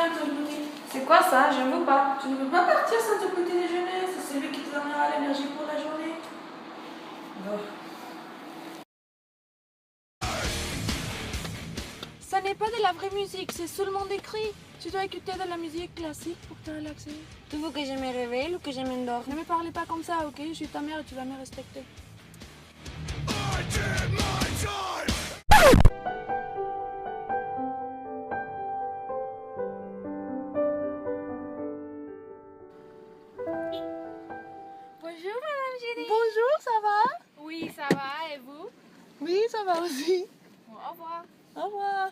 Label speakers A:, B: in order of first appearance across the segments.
A: rien te nourrir. C'est quoi ça? Je ne veux pas. Tu ne veux pas partir sans ton petit déjeuner? C'est celui qui te donnera l'énergie pour la journée. Bon. Ça n'est pas de la vraie musique, c'est seulement des cris. Tu dois écouter de la musique classique pour te relaxer.
B: Tu veux que je me réveille ou que je m'endorme?
A: Ne me parlez pas comme ça, ok? Je suis ta mère et tu dois me respecter.
C: Bonjour Madame Judy.
A: Bonjour, ça va?
C: Oui, ça va, et vous?
A: Oui, ça va aussi.
C: Bon, au revoir.
A: Au revoir.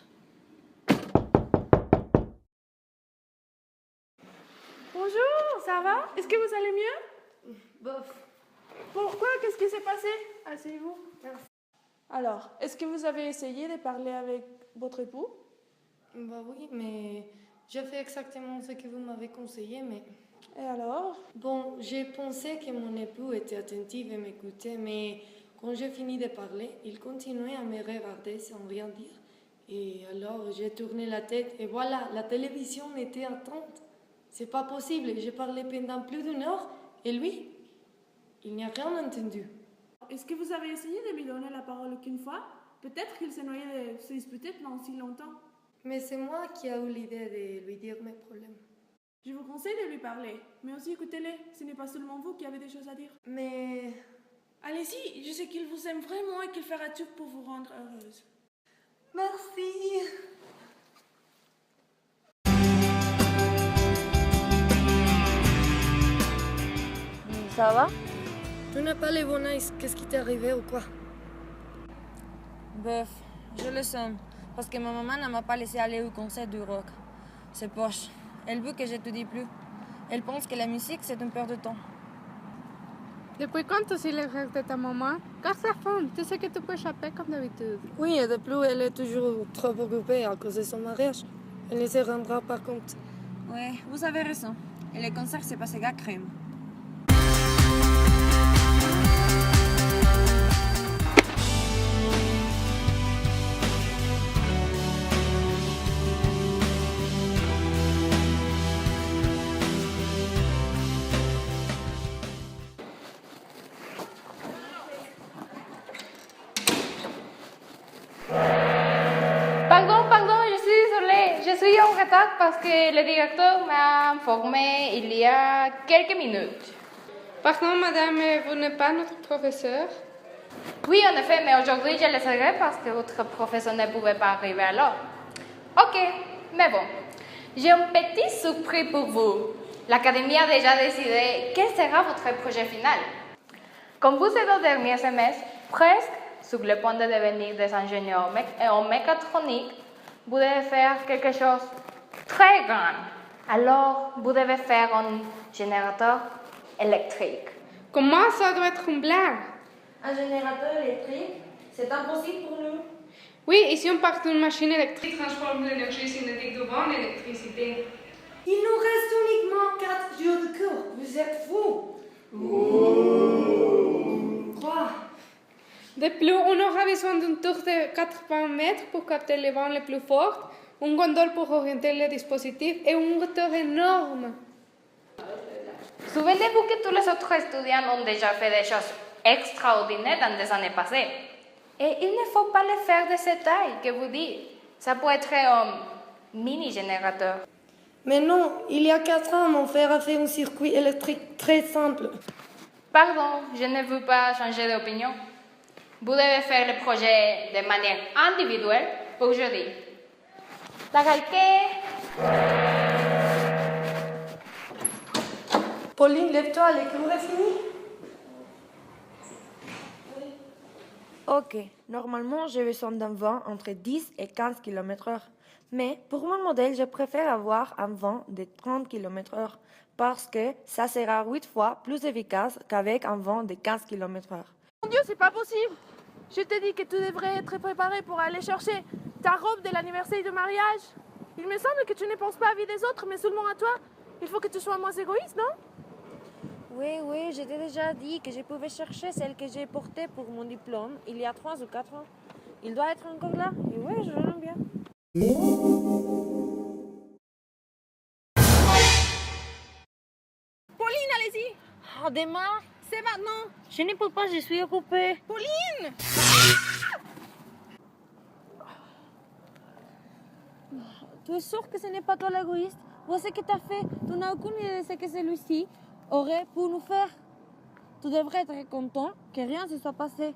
A: Bonjour, ça va? Est-ce que vous allez mieux?
B: Bof.
A: Pourquoi? Qu'est-ce qui s'est passé? Asseyez-vous. Merci. Alors, est-ce que vous avez essayé de parler avec votre époux?
D: Bah oui, mais j'ai fait exactement ce que vous m'avez conseillé, mais...
A: Et alors?
D: Bon, j'ai pensé que mon époux était attentif et m'écoutait, mais quand j'ai fini de parler, il continuait à me regarder sans rien dire. Et alors, j'ai tourné la tête et voilà, la télévision était attente. C'est pas possible, j'ai parlé pendant plus d'une heure et lui, il n'y a rien entendu.
A: Est-ce que vous avez essayé de lui donner la parole qu'une fois? Peut-être qu'il s'est noyé de se disputer pendant si longtemps.
D: Mais c'est moi qui ai eu l'idée de lui dire mes problèmes.
A: Je vous conseille de lui parler, mais aussi écoutez-les. Ce n'est pas seulement vous qui avez des choses à dire.
D: Mais...
A: Allez-y, je sais qu'il vous aime vraiment et qu'il fera tout pour vous rendre heureuse.
D: Merci.
B: Ça va?
D: Tu n'as pas les bons yeux, qu'est-ce qui t'est arrivé ou quoi?
B: Bof, je le sens. Parce que ma maman ne m'a pas laissé aller au concert du rock. C'est poche. Elle veut que je te dise plus. Elle pense que la musique, c'est une perte de temps.
E: Depuis quand tu sais les règles de ta maman? Garde sa femme, tu sais que tu peux échapper comme d'habitude.
D: Oui, et de plus, elle est toujours trop occupée à cause de son mariage. Elle ne se rendra pas compte.
B: Ouais, vous avez raison. Et le concert s'est passé à crème.
C: Pardon, je suis désolée. Je suis en retard parce que le directeur m'a informé il y a quelques minutes.
E: Pardon, madame, vous n'êtes pas notre professeur?
C: Oui, en effet, mais aujourd'hui je le serai parce que votre professeur ne pouvait pas arriver alors. Ok, mais bon. J'ai un petit surprise pour vous. L'académie a déjà décidé quel sera votre projet final. Comme vous êtes au dernier semestre, presque sur le point de devenir des ingénieurs en mécatronique, vous devez faire quelque chose de très grand. Alors, vous devez faire un générateur électrique.
E: Comment ça doit être une blague?
B: Un générateur électrique, c'est impossible pour nous.
E: Oui, ici on part d'une machine électrique qui transforme l'énergie cinétique d'eau en électricité.
D: Il nous reste uniquement 4 jours de cours. Vous êtes fous. Quoi?
E: De plus, on aura besoin d'une tour de 80 mètres pour capter les vents les plus forts, une gondole pour orienter les dispositifs et un moteur énorme.
C: Souvenez-vous que tous les autres étudiants ont déjà fait des choses extraordinaires dans les années passées. Et il ne faut pas le faire de cette taille que vous dites. Ça peut être un mini-générateur.
D: Mais non, il y a 4 ans, mon frère a fait un circuit électrique très simple.
C: Pardon, je ne veux pas changer d'opinion. Vous devez faire le projet de manière individuelle aujourd'hui. La calquée.
D: Pauline, lève-toi, le cours est fini.
B: Ok, normalement j'ai besoin d'un vent entre 10 et 15 km/h. Mais pour mon modèle, je préfère avoir un vent de 30 km/h parce que ça sera 8 fois plus efficace qu'avec un vent de 15 km/h.
A: Mon Dieu, c'est pas possible! Je t'ai dit que tu devrais être préparé pour aller chercher ta robe de l'anniversaire de mariage. Il me semble que tu ne penses pas à la vie des autres, mais seulement à toi. Il faut que tu sois moins égoïste, non?
B: Oui, je t'ai déjà dit que je pouvais chercher celle que j'ai portée pour mon diplôme il y a 3 ou 4 ans. Il doit être encore là. Et ouais, je l'aime bien. À demain.
A: C'est maintenant.
B: Je ne peux pas, je suis occupée.
A: Pauline!
B: Tu es sûre que ce n'est pas toi l'égoïste? Vois ce que tu as fait. Tu n'as aucune idée de ce que celui-ci aurait pu nous faire. Tu devrais être content que rien ne se soit passé.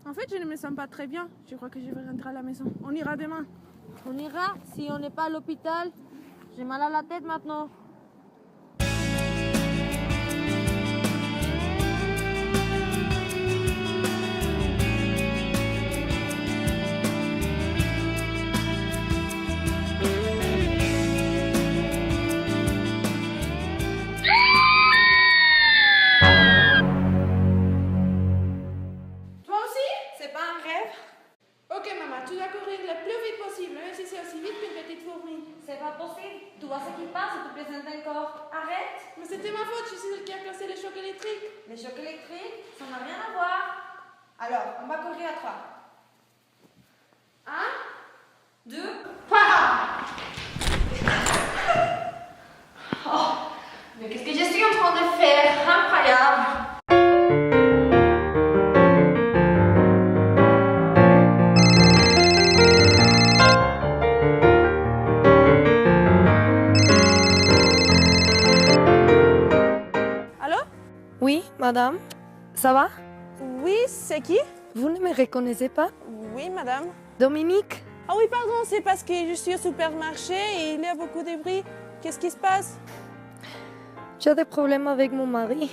A: En fait, je ne me sens pas très bien. Je crois que je vais rentrer à la maison. On ira demain.
B: On ira si on n'est pas à l'hôpital. J'ai mal à la tête maintenant.
A: Toi aussi?
B: C'est pas un rêve?
A: Ok, maman, tu dois courir le plus vite possible, même si c'est aussi vite qu'une petite fourmi.
B: C'est pas possible. Tu vois ce qui passe et tu présentes encore. Arrête.
A: Mais c'était ma faute, je suis celle qui a cassé les chocs électriques.
B: Les chocs électriques, ça n'a rien à voir. Alors, on va courir à 3. 1, 2,
C: Mais qu'est-ce que je suis en train de faire? Incroyable!
A: Allô?
D: Oui, madame. Ça va?
A: Oui, c'est qui?
D: Vous ne me reconnaissez pas?
A: Oui, madame.
D: Dominique?
A: Ah oui, pardon, c'est parce que je suis au supermarché et il y a beaucoup de bruit. Qu'est-ce qui se passe?
D: J'ai des problèmes avec mon mari.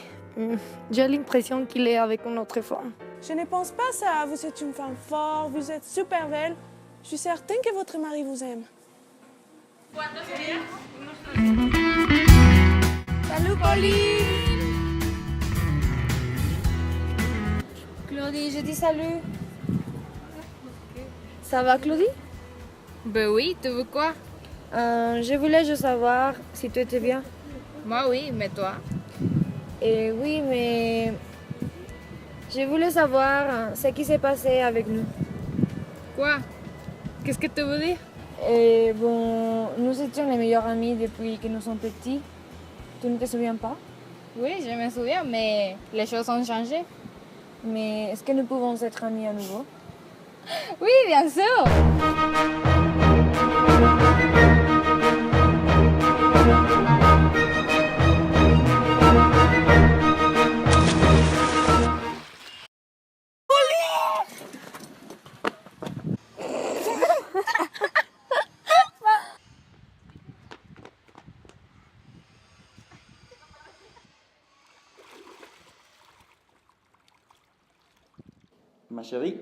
D: J'ai l'impression qu'il est avec une autre femme.
A: Je ne pense pas ça. Vous êtes une femme forte, vous êtes super belle. Je suis certaine que votre mari vous aime.
B: Salut Pauline. Claudie, je dis salut. Ça va Claudie?
C: Ben oui, tu veux quoi?
B: Je voulais juste savoir si tu étais bien.
C: Moi oui, mais toi?
B: Et oui, mais je voulais savoir ce qui s'est passé avec nous.
C: Quoi? Qu'est-ce que tu veux dire?
B: Et bon, nous étions les meilleurs amis depuis que nous sommes petits. Tu ne te souviens pas?
C: Oui, je me souviens, mais les choses ont changé.
B: Mais est-ce que nous pouvons être amis à nouveau?
C: Oui, bien sûr!
F: Ma chérie,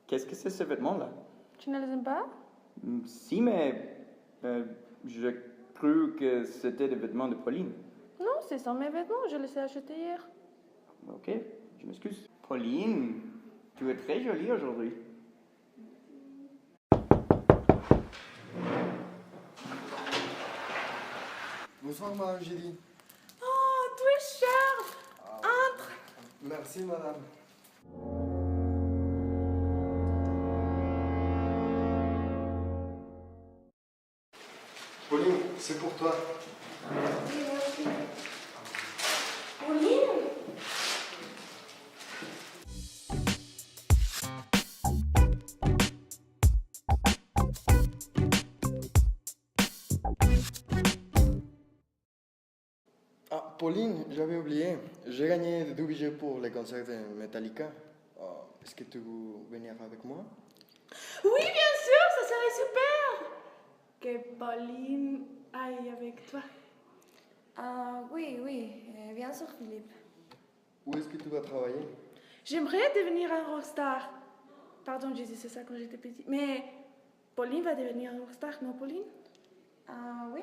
F: qu'est-ce que c'est ce vêtement-là?
A: Tu ne les aimes pas?
F: Si, mais je crus que c'était des vêtements de Pauline.
A: Non, c'est sans mes vêtements. Je les ai achetés hier.
F: Ok, je m'excuse. Pauline, tu es très jolie aujourd'hui.
G: Bonsoir, madame Julie.
A: Oh, tu es Charles. Entre.
G: Merci, madame. Pauline, c'est pour toi. Ah, Pauline, j'avais oublié. J'ai gagné 2 billets pour le concert de Metallica. Est-ce que tu veux venir avec moi?
A: Oui, bien sûr, ça serait super. Que Pauline aille avec toi.
B: Ah oui, bien sûr Philippe.
G: Où est-ce que tu vas travailler?
A: J'aimerais devenir un rockstar. Pardon, je disais ça quand j'étais petite. Mais Pauline va devenir un rockstar, non, Pauline?
B: Ah oui,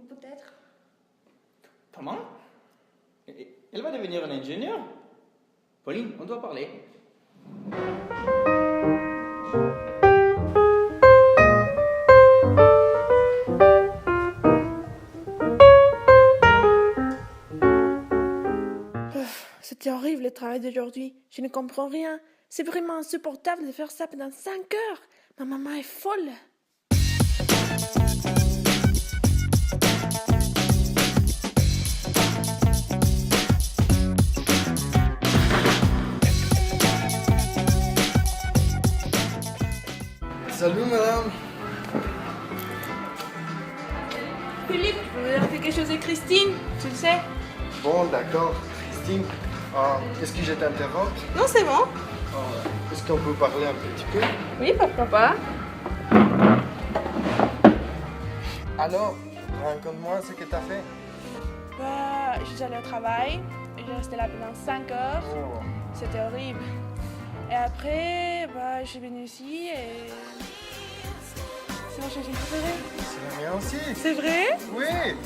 B: peut-être.
F: Comment? Elle va devenir un ingénieur? Pauline, on doit parler.
A: C'était horrible le travail d'aujourd'hui. Je ne comprends rien. C'est vraiment insupportable de faire ça pendant 5 heures. Ma maman est folle. Philippe, je veux dire quelque chose de Christine, tu le sais.
G: Bon, d'accord. Christine, est-ce que je t'interromps?
A: Non, c'est bon.
G: Est-ce qu'on peut parler un petit peu?
A: Oui, pourquoi pas.
G: Alors, raconte-moi ce que t'as fait.
A: Bah, je suis allée au travail, j'ai resté là pendant 5 heures,
G: Oh.
A: c'était horrible. Et après, bah, je suis venue ici et... C'est mon chanson préférée.
G: C'est la mienne aussi.
A: C'est vrai?
G: Oui.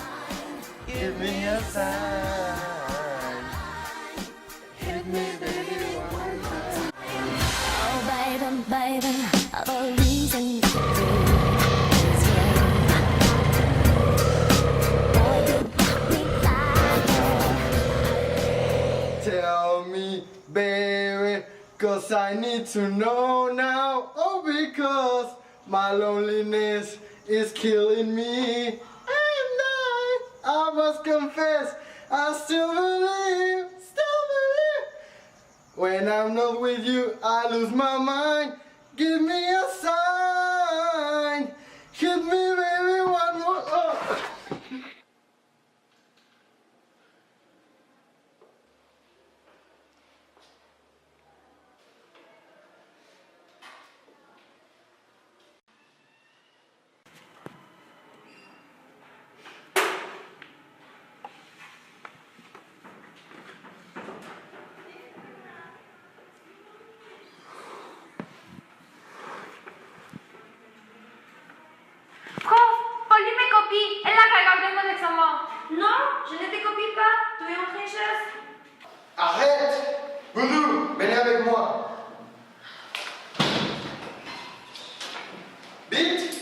G: Give me your sign. Hit me, baby, one time.
H: Oh, baby, baby, the reason is
G: Tell me, baby, cause I need to know now. Oh, because my loneliness is killing me. And I must confess, I still believe. When I'm not with you, I lose my mind. Give me a sign. Hit me, baby, one more. Oh.
C: Prof, Pauline me copie. Elle a regardé mon examen.
B: Non, je ne te copie pas. Tu es en tricheuse.
G: Arrête! Boudou, venez avec moi. Vite!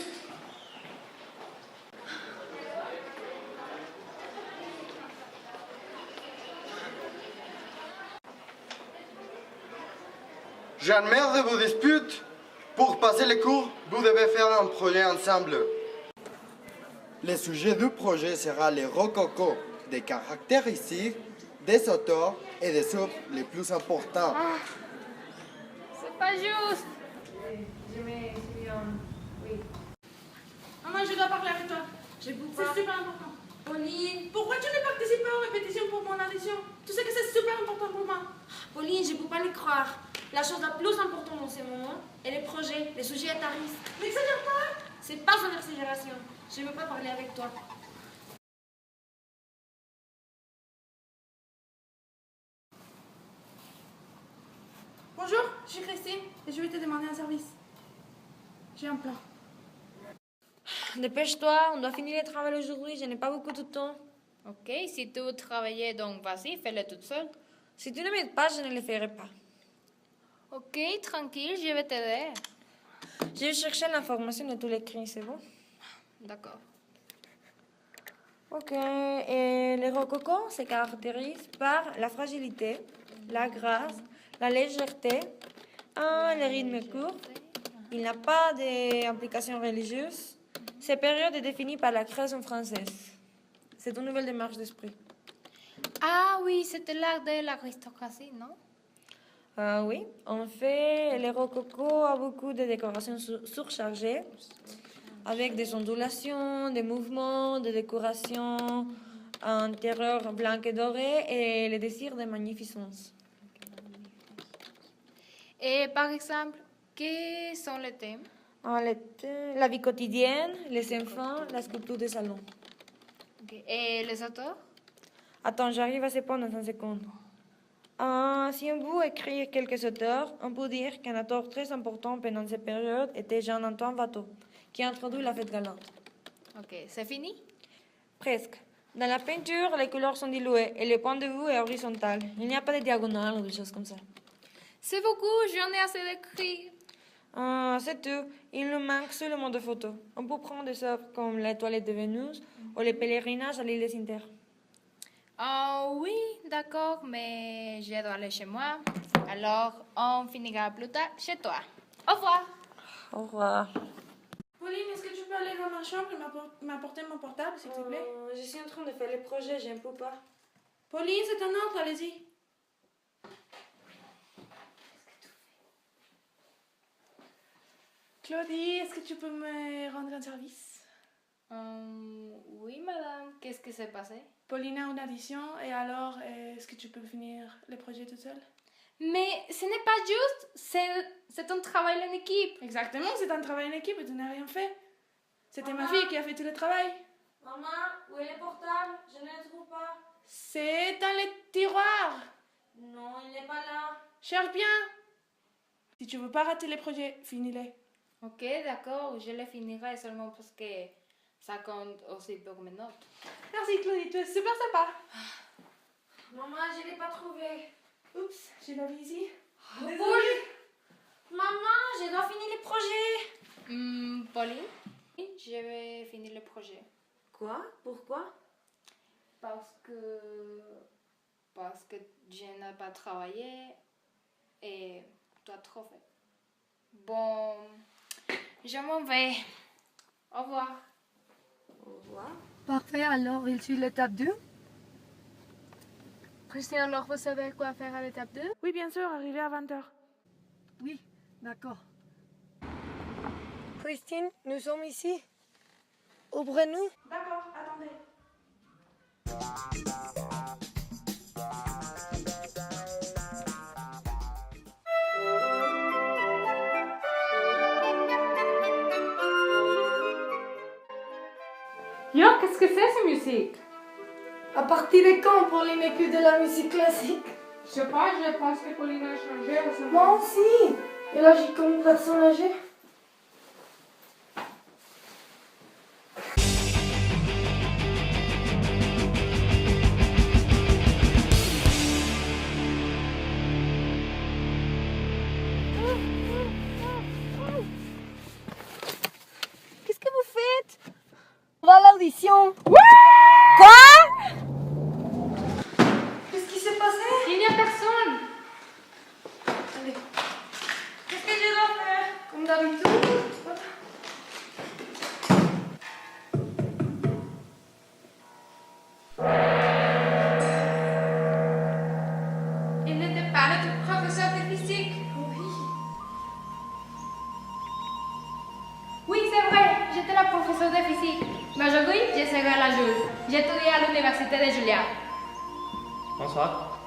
G: J'admets de vos disputes. Pour passer les cours, vous devez faire un projet ensemble. Le sujet du projet sera les rococo, des caractéristiques des auteurs et des œuvres les plus importants.
C: C'est pas juste.
A: Maman, je dois parler avec toi. C'est super important. Pauline, pourquoi tu ne participes pas aux répétitions pour mon audition? Tu sais que c'est super important pour moi.
B: Pauline, je ne peux pas le croire. La chose la plus importante dans ce moment est le projet, le sujet est à risque.
A: N'exagère pas.
B: C'est pas une exagération. Je ne veux pas parler avec toi.
A: Bonjour, je suis Christine et je vais te demander un service. J'ai un plan.
B: Dépêche-toi, on doit finir le travail aujourd'hui, je n'ai pas beaucoup de temps.
C: Ok, si tu veux travailler, donc vas-y, fais-le toute seule.
B: Si tu ne m'aides pas, je ne le ferai pas.
C: Ok, tranquille, je vais t'aider.
B: Je vais chercher l'information de tous les cris, c'est bon?
C: D'accord.
B: Ok, et les rococo se caractérisent par la fragilité, la grâce, la légèreté, le rythme court. Il n'a pas d'implication religieuse. Cette période est définie par la création française. C'est une nouvelle démarche d'esprit.
C: Ah oui, c'était l'art de l'aristocratie, non?
B: Oui, en fait, les rococo a beaucoup de décorations surchargées, avec des ondulations, des mouvements, des décorations intérieures blanches et dorées et le désir de magnificence.
C: Et par exemple, quels sont les thèmes?
B: La vie quotidienne, les enfants, la sculpture des salons.
C: Ok. Et les auteurs?
B: Attends, j'arrive à ce point dans 1 seconde. Si on veut écrire quelques auteurs, on peut dire qu'un auteur très important pendant cette période était Jean-Antoine Watteau, qui a introduit la fête galante.
C: Ok, c'est fini?
B: Presque. Dans la peinture, les couleurs sont diluées et le point de vue est horizontal. Il n'y a pas de diagonale ou des choses comme ça.
C: C'est beaucoup, j'en ai assez d'écrire.
B: C'est tout. Il nous manque seulement de photos. On peut prendre des œuvres comme la toilette de Vénus ou les pèlerinages à l'île des Inter.
C: Oui, d'accord, mais je dois aller chez moi. Alors, on finira plus tard chez toi. Au revoir.
B: Au revoir.
A: Pauline, est-ce que tu peux aller dans ma chambre et m'apporter mon portable, s'il te plaît?
B: Je suis en train de faire le projet, je ne peux pas.
A: Pauline, c'est un ordre, allez-y. Claudie, est-ce que tu peux me rendre un service?
C: Oui, madame. Qu'est-ce qui s'est passé?
A: Pauline a une audition et alors, est-ce que tu peux finir le projet toute seule?
C: Mais ce n'est pas juste, c'est un travail en équipe.
A: Exactement, c'est un travail en équipe et tu n'as rien fait. C'était ma fille qui a fait tout le travail.
B: Maman, où est le portable? Je ne le trouve pas.
A: C'est dans les tiroirs.
B: Non, il n'est pas là.
A: Cherche bien. Si tu veux pas rater les projets, finis-les.
C: Ok, d'accord, je le finirai seulement parce que ça compte aussi pour mes notes.
A: Merci Claudie, tu es super sympa.
B: Maman, je ne l'ai pas trouvé.
A: Oups, je l'avais ici.
B: Désolée. Maman, je dois finir le projet.
C: Pauline, je vais finir le projet.
B: Quoi? Pourquoi?
C: Parce que je n'ai pas travaillé et toi trop fait. Bon, je m'en vais. Au revoir.
B: Au revoir.
I: Parfait, alors il suit l'étape 2. Christine, alors vous savez quoi faire à l'étape 2?
A: Oui, bien sûr, arrivé à 20h.
I: Oui, d'accord.
D: Christine, nous sommes ici. Ouvrez-nous.
A: D'accord, attendez.
E: Yo, qu'est-ce que c'est cette musique?
D: À partir de quand Pauline écoute de la musique classique?
E: Je sais pas, je pense que Pauline a changé récemment.
D: Moi aussi. Elle agit comme une personne âgée.
A: Qu'est-ce que vous faites?
D: On va à l'audition. Qu'est-ce qui s'est passé?
E: Il n'y a personne.
D: Allez. Qu'est-ce que je dois faire? Comme d'habitude.
C: Il n'était pas notre professeur de physique. Oui, c'est vrai, j'étais la professeure de physique. Mais aujourd'hui, je serai à la Jules. J'étudie à l'université de Julia.
F: Bonsoir.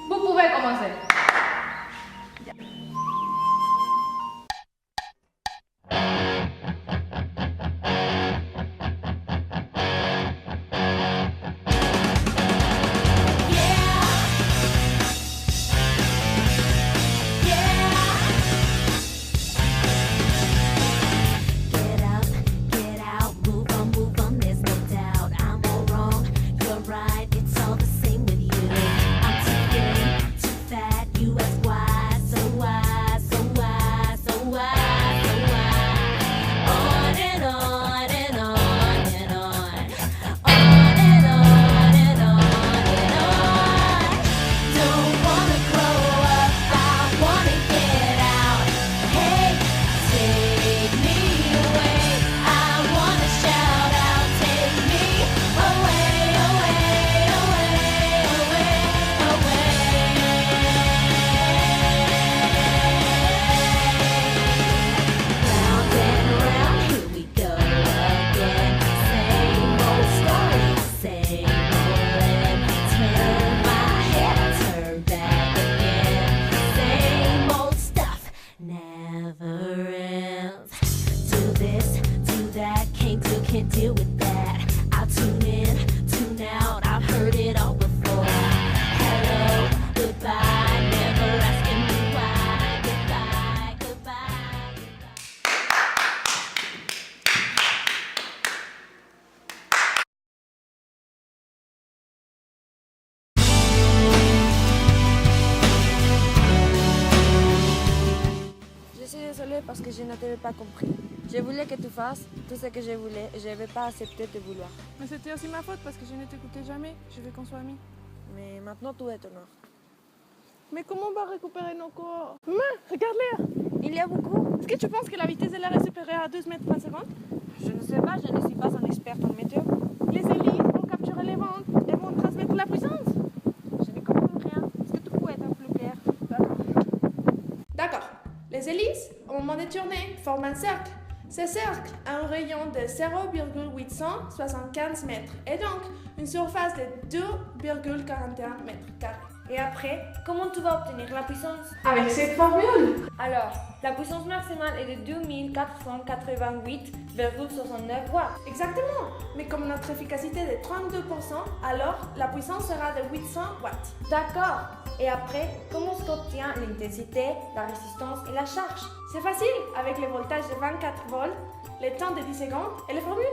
C: Vous pouvez commencer.
H: Get up, get out, move on, there's no doubt. I'm all wrong, you're right, it's all the same with you. I'm too thin, too fat, you ask why, so why, so why, so why, so why? On and on and on and on. On and on and on and on. Don't wanna grow up, I wanna get out. Hey, take me away. I wanna shout out, take me away, away, away, away, away. Round and round, here we go again. Same old story, same old end. Turn my head, turn back again. Same old stuff never ends. Do this, do that, can't deal with that. I tune in, tune out, I've heard it all before. Hello, goodbye, never asking me why. Goodbye, goodbye, goodbye.
B: Je suis désolée parce que je ne t'avais pas compris. Je voulais que tu fasses tout ce que je voulais et je ne vais pas accepter de vouloir.
A: Mais c'était aussi ma faute parce que je ne t'écoutais jamais. Je veux qu'on soit amis.
B: Mais maintenant, tout est honneur.
A: Mais comment on va récupérer nos corps? Maman, regarde l'air.
B: Il y a beaucoup.
A: Est-ce que tu penses que la vitesse de l'air est supérieure à 12 mètres par seconde?
B: Je ne sais pas, je ne suis pas un expert en météo.
A: Les hélices vont capturer les vents et vont transmettre la puissance.
B: Je ne comprends rien. Est-ce que tu peux être un peu plus clair?
A: D'accord. Les hélices, au moment de tourner, forment un cercle. Ce cercle a un rayon de 0,875 mètres et donc une surface de 2,41 mètres carrés.
B: Et après, comment tu vas obtenir la puissance?
A: Avec cette formule.
B: Alors, la puissance maximale est de 2488,69 watts.
A: Exactement. Mais comme notre efficacité est de 32%, alors la puissance sera de 800 watts.
B: D'accord. Et après, comment s'obtient l'intensité, la résistance et la charge?
A: C'est facile avec le voltage de 24 volts, le temps de 10 secondes et les formules.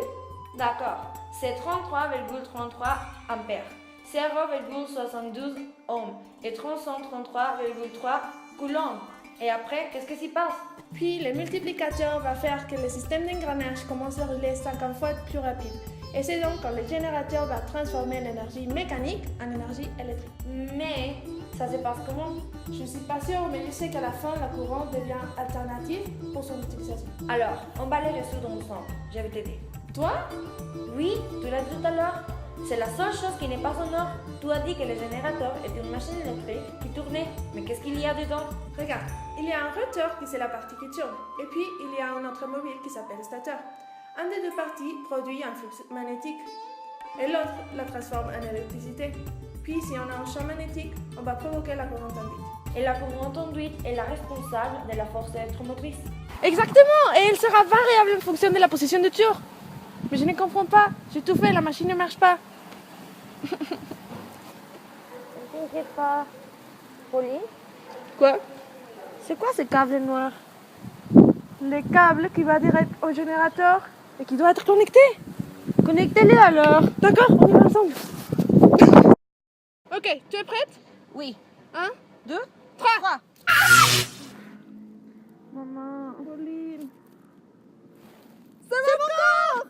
B: D'accord. C'est 33,33 ampères, 0,72 ohms et 333,3 coulombs. Et après, qu'est-ce qui s'y passe?
A: Puis le multiplicateur va faire que le système d'engrenage commence à rouler 50 fois plus rapide. Et c'est donc quand le générateur va transformer l'énergie mécanique en énergie électrique.
B: Mais ça se passe comment?
A: Je ne suis pas sûre, mais je sais qu'à la fin, la courant devient alternative pour son utilisation.
B: Alors, on va les résoudre ensemble. Je vais t'aider.
A: Toi?
B: Oui, tu l'as dit tout à l'heure. C'est la seule chose qui n'est pas en or. Tu as dit que le générateur était une machine électrique qui tournait. Mais qu'est-ce qu'il y a dedans?
A: Regarde, il y a un rotor qui c'est la partie qui tourne. Et puis, il y a un autre mobile qui s'appelle le stateur. Un des deux parties produit un flux magnétique et l'autre la transforme en électricité. Puis, si on a un champ magnétique, on va provoquer la courante induite.
B: Et la courante induite est la responsable de la force électromotrice.
A: Exactement, et elle sera variable en fonction de la position du tour. Mais je ne comprends pas. J'ai tout fait, la machine ne marche pas.
B: Ne t'inquiète pas. Pauline,
A: Quoi?
B: c'est quoi ce câble noir?
A: Le câble qui va direct au générateur et qui doit être connecté.
B: Connectez-les alors.
A: D'accord, on y va ensemble. Ok, tu es prête?
B: Oui.
A: 1,
B: 2,
A: 3.
B: Maman.
A: Pauline.
B: C'est mon corps.